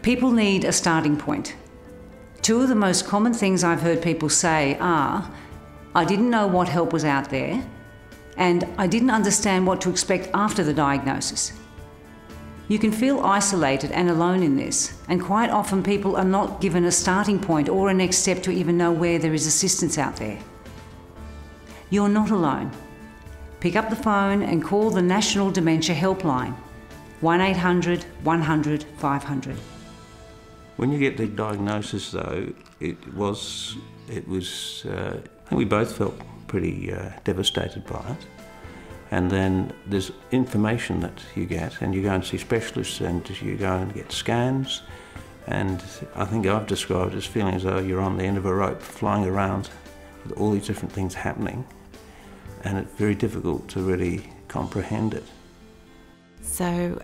People need a starting point. Two of the most common things I've heard people say are, I didn't know what help was out there, and I didn't understand what to expect after the diagnosis. You can feel isolated and alone in this, and quite often people are not given a starting point or a next step to even know where there is assistance out there. You're not alone. Pick up the phone and call the National Dementia Helpline, 1800 100 500. When you get the diagnosis though, I think we both felt pretty devastated by it. And then there's information that you get, and you go and see specialists and you go and get scans. And I think I've described it as feeling as though you're on the end of a rope flying around with all these different things happening. And it's very difficult to really comprehend it. So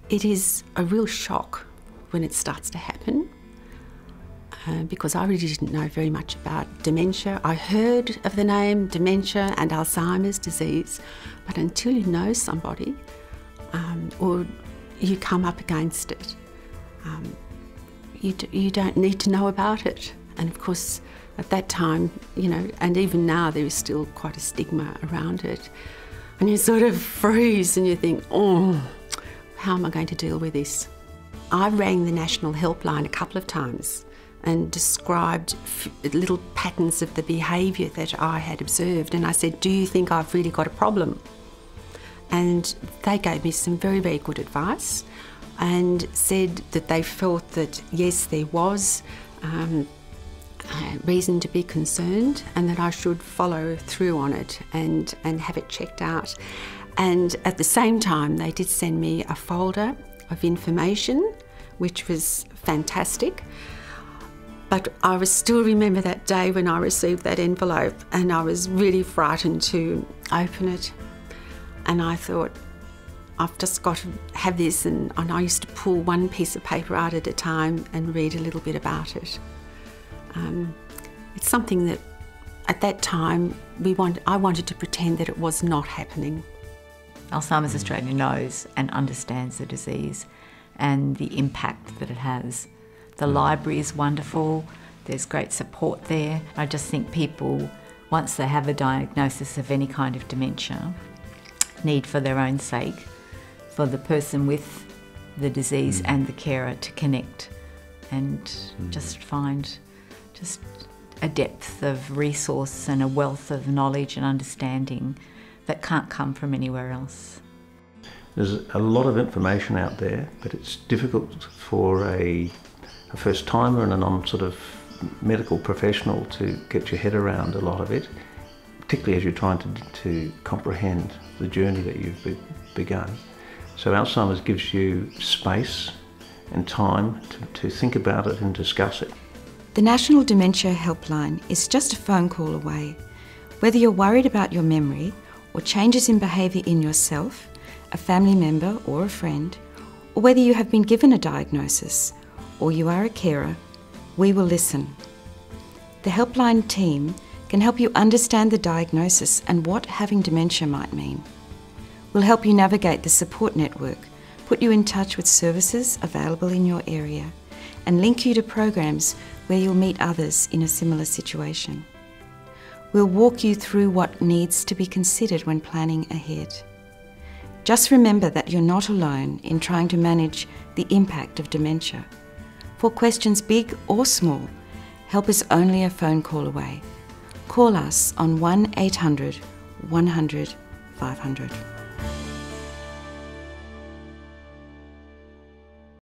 it is a real shock when it starts to happen, because I really didn't know very much about dementia. I heard of the name dementia and Alzheimer's disease, but until you know somebody or you come up against it, you don't need to know about it. And of course, at that time, you know, and even now, there is still quite a stigma around it. And you sort of freeze and you think, oh, how am I going to deal with this? I rang the National Helpline a couple of times and described little patterns of the behaviour that I had observed, and I said, do you think I've really got a problem? And they gave me some very, very good advice and said that they felt that yes, there was reason to be concerned and that I should follow through on it and have it checked out. And at the same time, they did send me a folder of information, which was fantastic. But I still remember that day when I received that envelope, and I was really frightened to open it. And I thought, I've just got to have this, and I used to pull one piece of paper out at a time and read a little bit about it. It's something that at that time I wanted to pretend that it was not happening. Alzheimer's Australia knows and understands the disease and the impact that it has. The library is wonderful, there's great support there. I just think people, once they have a diagnosis of any kind of dementia, need for their own sake, for the person with the disease and the carer to connect and just find just a depth of resource and a wealth of knowledge and understanding that can't come from anywhere else. There's a lot of information out there, but it's difficult for a first-timer and a non-sort of medical professional to get your head around a lot of it, particularly as you're trying to comprehend the journey that you've begun. So Alzheimer's gives you space and time to think about it and discuss it. The National Dementia Helpline is just a phone call away. Whether you're worried about your memory or changes in behaviour in yourself, a family member or a friend, or whether you have been given a diagnosis or you are a carer, we will listen. The helpline team can help you understand the diagnosis and what having dementia might mean. We'll help you navigate the support network, put you in touch with services available in your area, and link you to programs where you'll meet others in a similar situation. We'll walk you through what needs to be considered when planning ahead. Just remember that you're not alone in trying to manage the impact of dementia. For questions big or small, help is only a phone call away. Call us on 1800 100 500.